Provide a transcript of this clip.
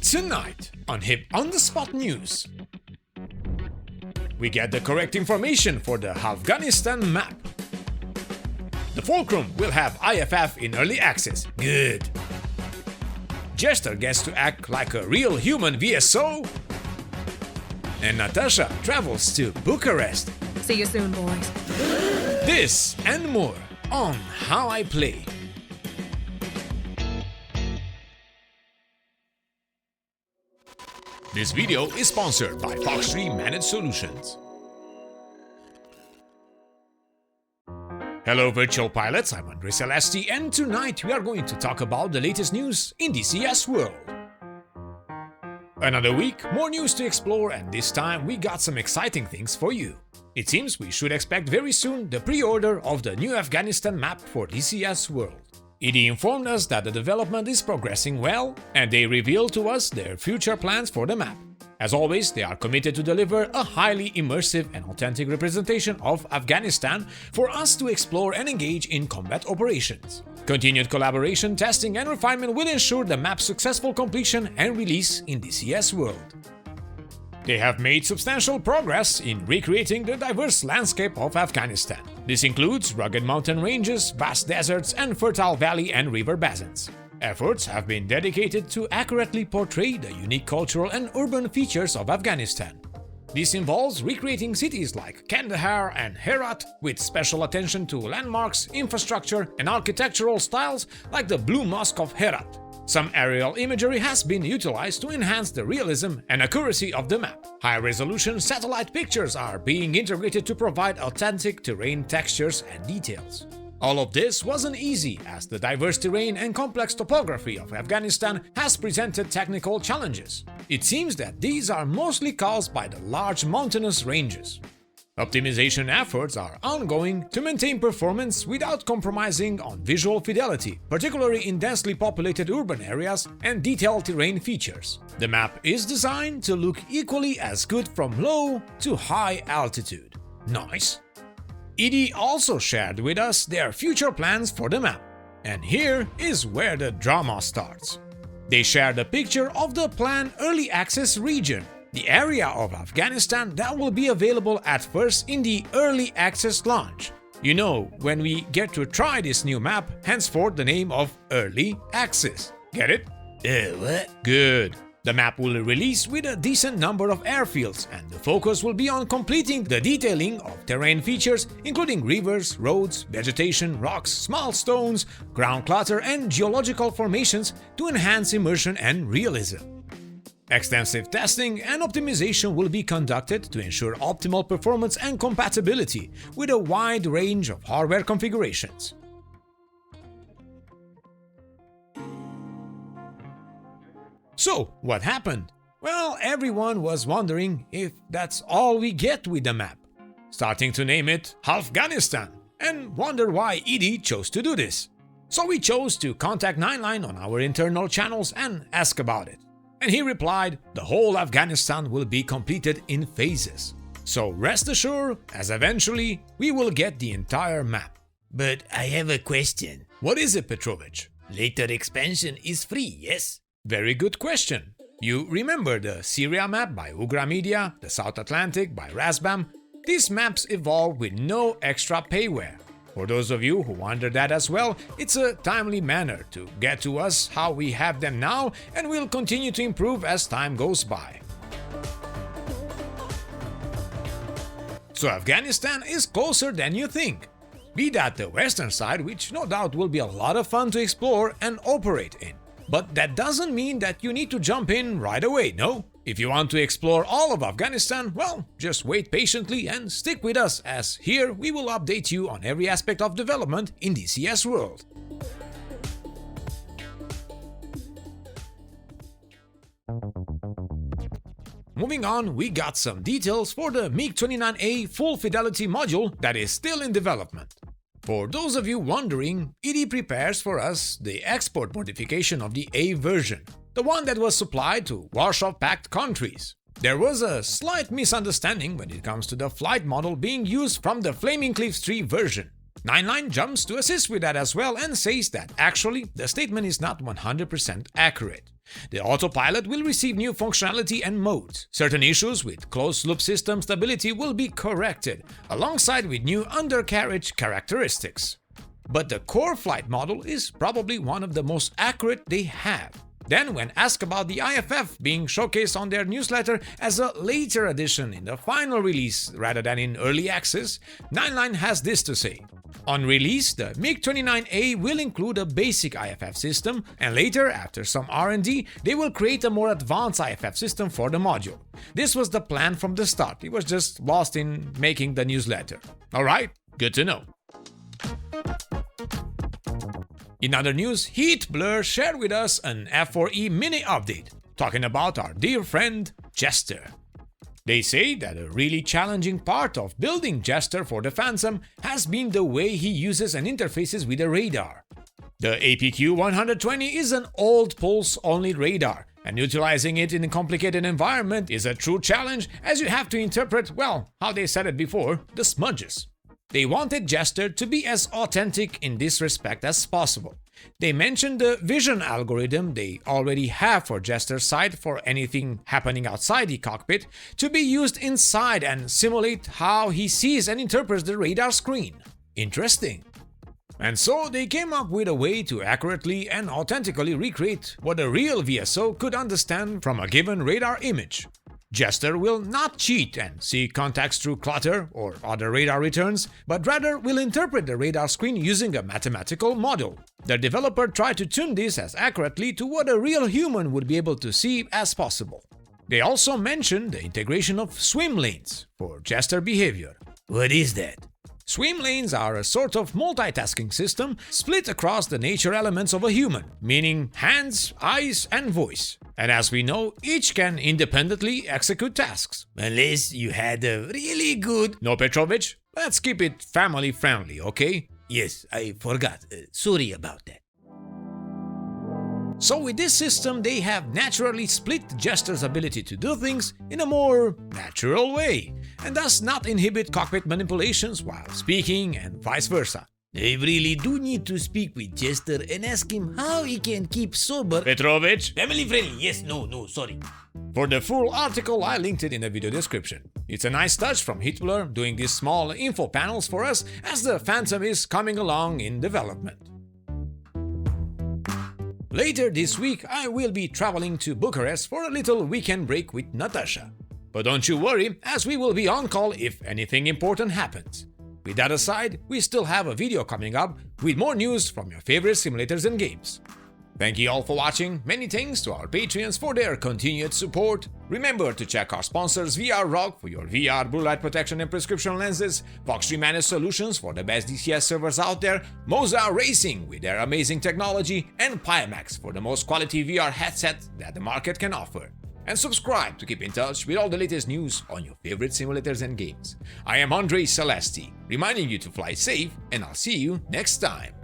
Tonight on Hip on the Spot News, we get the correct information for the Afghanistan map. The Fulcrum will have IFF in early access. Good. Jester gets to act like a real human VSO. And Natasha travels to Bucharest. See you soon, boys. This and more on How I Play. This video is sponsored by F4E Managed Solutions. Hello virtual pilots, I'm Andre Celesti, and tonight we are going to talk about the latest news in DCS world. Another week, more news to explore, and this time we got some exciting things for you. It seems we should expect very soon the pre-order of the new Afghanistan map for DCS world. ED informed us that the development is progressing well, and they revealed to us their future plans for the map. As always, they are committed to deliver a highly immersive and authentic representation of Afghanistan for us to explore and engage in combat operations. Continued collaboration, testing and refinement will ensure the map's successful completion and release in DCS world. They have made substantial progress in recreating the diverse landscape of Afghanistan. This includes rugged mountain ranges, vast deserts, and fertile valley and river basins. Efforts have been dedicated to accurately portray the unique cultural and urban features of Afghanistan. This involves recreating cities like Kandahar and Herat with special attention to landmarks, infrastructure, and architectural styles like the Blue Mosque of Herat. Some aerial imagery has been utilized to enhance the realism and accuracy of the map. High-resolution satellite pictures are being integrated to provide authentic terrain textures and details. All of this wasn't easy, as the diverse terrain and complex topography of Afghanistan has presented technical challenges. It seems that these are mostly caused by the large mountainous ranges. Optimization efforts are ongoing to maintain performance without compromising on visual fidelity, particularly in densely populated urban areas and detailed terrain features. The map is designed to look equally as good from low to high altitude. Nice! ED also shared with us their future plans for the map. And here is where the drama starts. They shared a picture of the planned early access region, the area of Afghanistan that will be available at first in the early access launch. You know, when we get to try this new map, henceforth the name of early access. Get it? What? Good. The map will release with a decent number of airfields, and the focus will be on completing the detailing of terrain features, including rivers, roads, vegetation, rocks, small stones, ground clutter, and geological formations to enhance immersion and realism. Extensive testing and optimization will be conducted to ensure optimal performance and compatibility with a wide range of hardware configurations. So, what happened? Well, everyone was wondering if that's all we get with the map, starting to name it Afghanistan, and wonder why ED chose to do this. So we chose to contact Nineline on our internal channels and ask about it. And he replied, the whole Afghanistan will be completed in phases. So rest assured, as eventually we will get the entire map. But I have a question. What is it, Petrovich? Later expansion is free, yes? Very good question. You remember the Syria map by Ugra Media, the South Atlantic by Razbam? These maps evolve with no extra payware. For those of you who wonder that as well, it's a timely manner to get to us how we have them now, and will continue to improve as time goes by. So Afghanistan is closer than you think. Be that the western side, which no doubt will be a lot of fun to explore and operate in. But that doesn't mean that you need to jump in right away, no? If you want to explore all of Afghanistan, well, just wait patiently and stick with us, as here we will update you on every aspect of development in DCS world. Moving on, we got some details for the MiG-29A full fidelity module that is still in development. For those of you wondering, ED prepares for us the export modification of the A version, the one that was supplied to Warsaw Pact countries. There was a slight misunderstanding when it comes to the flight model being used from the Flaming Cliffs 3 version. Nineline jumps to assist with that as well and says that actually the statement is not 100% accurate. The autopilot will receive new functionality and modes. Certain issues with closed-loop system stability will be corrected, alongside with new undercarriage characteristics. But the core flight model is probably one of the most accurate they have. Then, when asked about the IFF being showcased on their newsletter as a later addition in the final release rather than in early access, 99 has this to say. On release, the MiG-29A will include a basic IFF system, and later, after some R&D, they will create a more advanced IFF system for the module. This was the plan from the start, it was just lost in making the newsletter. Alright, good to know. In other news, HeatBlur shared with us an F4E mini update, talking about our dear friend Jester. They say that a really challenging part of building Jester for the Phantom has been the way he uses and interfaces with the radar. The APQ-120 is an old pulse-only radar, and utilizing it in a complicated environment is a true challenge, as you have to interpret, well, how they said it before, the smudges. They wanted Jester to be as authentic in this respect as possible. They mentioned the vision algorithm they already have for Jester's side for anything happening outside the cockpit to be used inside and simulate how he sees and interprets the radar screen. Interesting. And so they came up with a way to accurately and authentically recreate what a real VSO could understand from a given radar image. Jester will not cheat and see contacts through clutter or other radar returns, but rather will interpret the radar screen using a mathematical model. The developer tried to tune this as accurately to what a real human would be able to see as possible. They also mentioned the integration of swim lanes for Jester behavior. What is that? Swim lanes are a sort of multitasking system split across the nature elements of a human, meaning hands, eyes, and voice. And as we know, each can independently execute tasks. Unless you had a really good... No, Petrovich? Let's keep it family-friendly, okay? Yes, I forgot. Sorry about that. So with this system, they have naturally split Jester's ability to do things in a more natural way, and thus not inhibit cockpit manipulations while speaking and vice versa. I really do need to speak with Jester and ask him how he can keep sober. Petrovich? Family friendly, yes, no, sorry. For the full article, I linked it in the video description. It's a nice touch from HeatBlur doing these small info panels for us as the Phantom is coming along in development. Later this week, I will be traveling to Bucharest for a little weekend break with Natasha. But don't you worry, as we will be on call if anything important happens. With that aside, we still have a video coming up with more news from your favorite simulators and games. Thank you all for watching, many thanks to our Patreons for their continued support. Remember to check our sponsors VRROG for your VR blue light protection and prescription lenses, Fox3 Managed Solutions for the best DCS servers out there, Moza Racing with their amazing technology, and PIMAX for the most quality VR headset that the market can offer. And subscribe to keep in touch with all the latest news on your favorite simulators and games. I am Andre Celesti, reminding you to fly safe, and I'll see you next time.